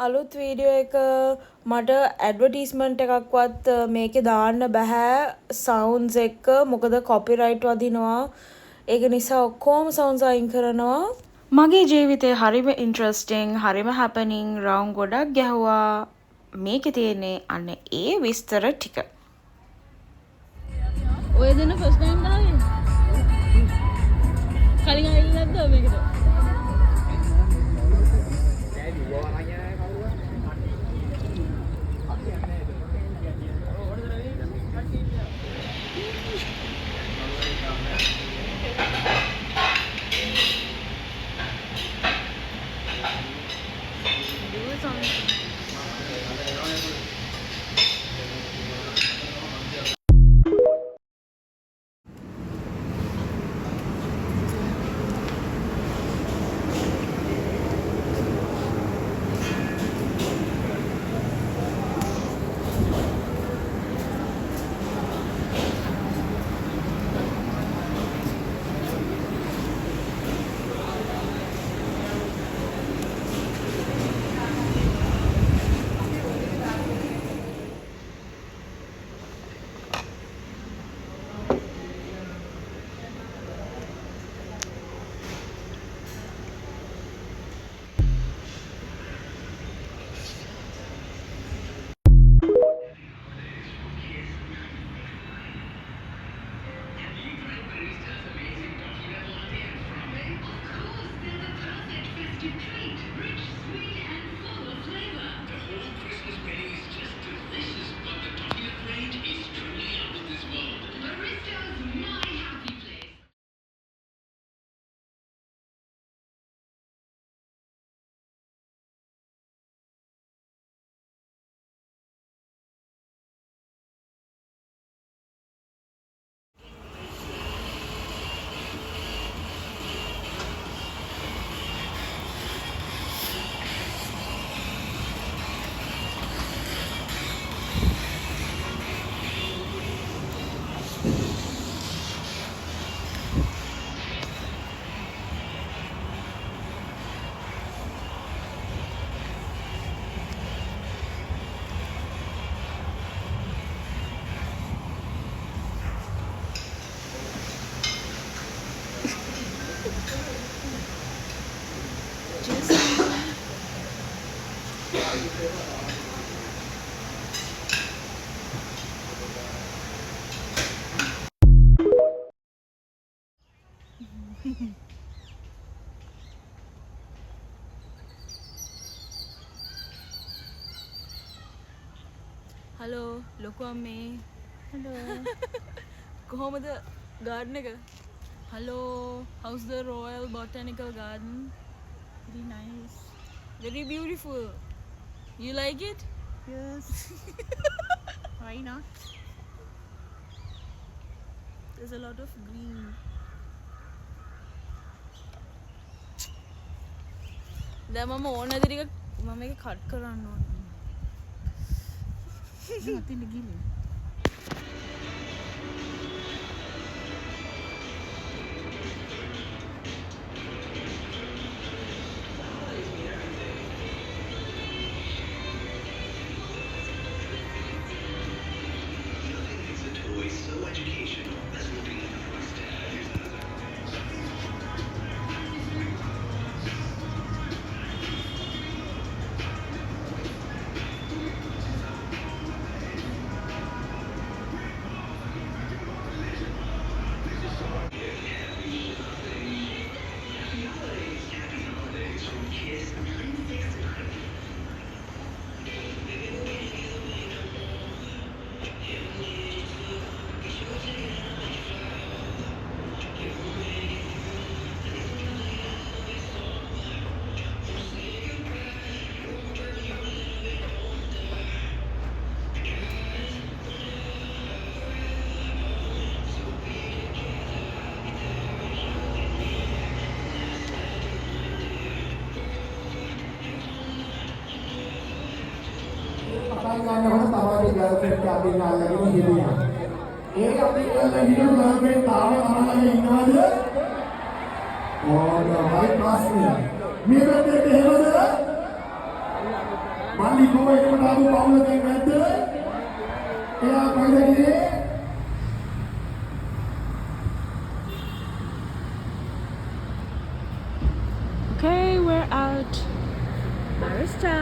අලුත් වීඩියෝ එක මට ඇඩ්වර්ටයිස්මන්ට් එකක්වත් මේකේ දාන්න බෑ සවුන්ඩ්ස් එක්ක මොකද කොපිරයිට් වදිනවා. ඒක නිසා ඔක්කොම සවුන්ඩ්ස් අයින් කරනවා. මගේ ජීවිතේ හරිම ඉන්ට්‍රස්ටිං හරිම හැපනිං රවුම් ගොඩක් ගැහුවා. මේකේ තියෙන්නේ අන්න ඒ විස්තර ටික. ඔය දෙන ෆස්ට් ටයිම් දාවේ කලින් ආවිල්ලා නැද්ද මේකට හලෝ ලොකු අම්මේ හලෝ කොහොමද ගාඩන් එක hello how's the royal botanical garden Very nice. very beautiful you like it Yes. Why not? there's a lot of green දැන් මම ඕන දේ ටික මම මේක කට් කරන්න ඕන Nothing to give you. ගන්නකොට තමයි ගර්ල්ෆ්‍රෙන්ඩ් අපින් අල්ලගෙන හිටියා. ඒක අපි කරලා හිටු ගර්ල්ෆ්‍රෙන්ඩ් තාම අහගෙන ඉන්නවද? ඕනමයි ප්‍රශ්නය. මේ පැත්තේ එහෙමද? මල්ලි කොම එකට ආපු පවුලකින් නැද්ද? එයා කොහෙද ගියේ? Okay, we're out. Barista.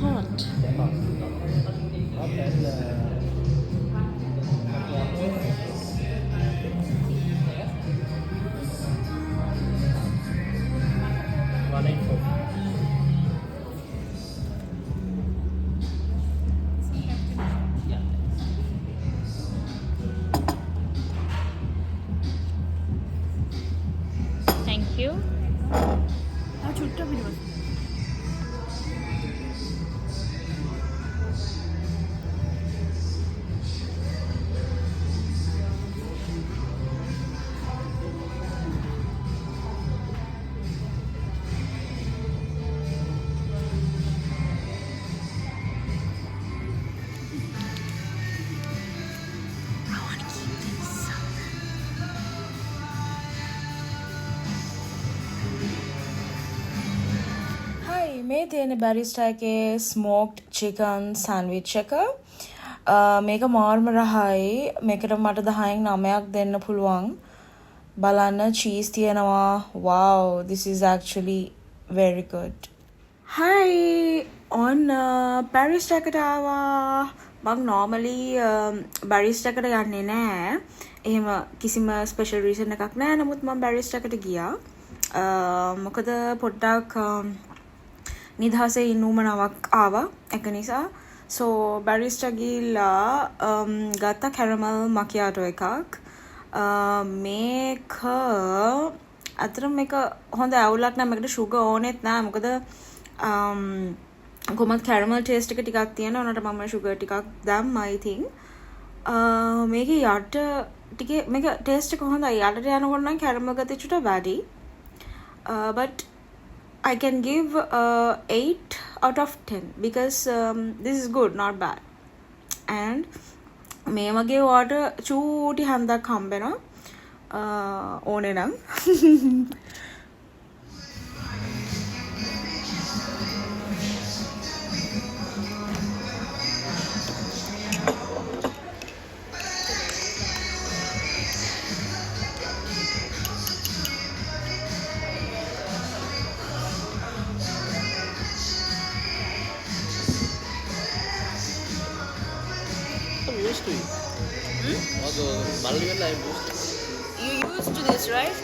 Hot. Thank you. ආ චුට්ට පිළිවෙල. Hi, මේ තියෙන බැරිස්ටා එකේ ස්මෝක්ඩ් චිකන් සෑන්ඩ්විච් එක. මේක මාර්ම රහයි. මේකට මට 10න් 9ක් දෙන්න පුළුවන්. බලන්න චීස් තියෙනවා. Wow, this is actually very good. Hi, on බැරිස්ටා එකට ආවා. මම normally බැරිස්ටා එකට යන්නේ නැහැ. එහෙම කිසිම ස්පෙෂල් රීසන් එකක් නැහැ. නමුත් මම බැරිස්ටා එකට ගියා. මොකද පොඩ්ඩක් නිදහසේ ඉන්න උවමනාවක් ආවා ඒක නිසා so barista ගිහිල්ලා ගත්තා caramel macchiato එකක් මේක අතරම මේක හොඳ අවුලක් නෑ මේකට sugar ඕනෙත් නෑ මොකද කොහොමද caramel taste එක ටිකක් තියෙනවා උනට මම sugar ටිකක් දැම්මා I think මේකේ යට ටිකේ මේක taste එක හොඳයි යටට යනකොට නම් caramel ගතිය චුට්ට වැඩි but I can give 8 out of 10 because this is good, not bad. And මේ වගේ water චූටි හන්දක් හම්බෙනවා ඕනේ නම් used to it. Although Maldives I'm used to it. You used to this, right?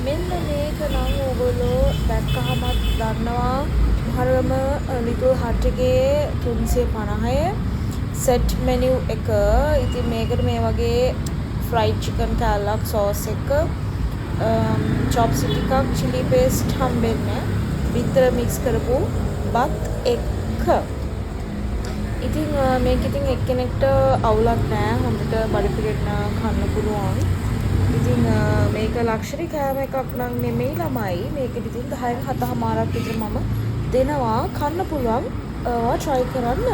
මෙන්න මේක නම් ඔයගොල්ලෝ දැක්කහමත් දන්නවා හරම ලිටල් හට් එකේ 350 සෙට් මෙනු එක. ඉතින් මේකට මේ වගේ ෆ්‍රයිඩ් චිකන් කෑල්ලක් සෝස් එක චොප්ස් ටිකක් චිලි පේස්ට් හම්බෙන්නේ විතර මික්ස් කරපු බත් එක. ඉතින් මේක ඉතින් එක්කෙනෙක්ට අවුලක් නෑ හොඳට බඩ පිරෙන්න කන්න පුළුවන්. ඉතින් මේක ලක්ෂරි කෑම එකක් නම් නෙමෙයි ළමයි. මේකෙදි ඉතින් 10න් 7මාරක් විතර මම දෙනවා කන්න පුළුවන්. ඔයා try කරන්න.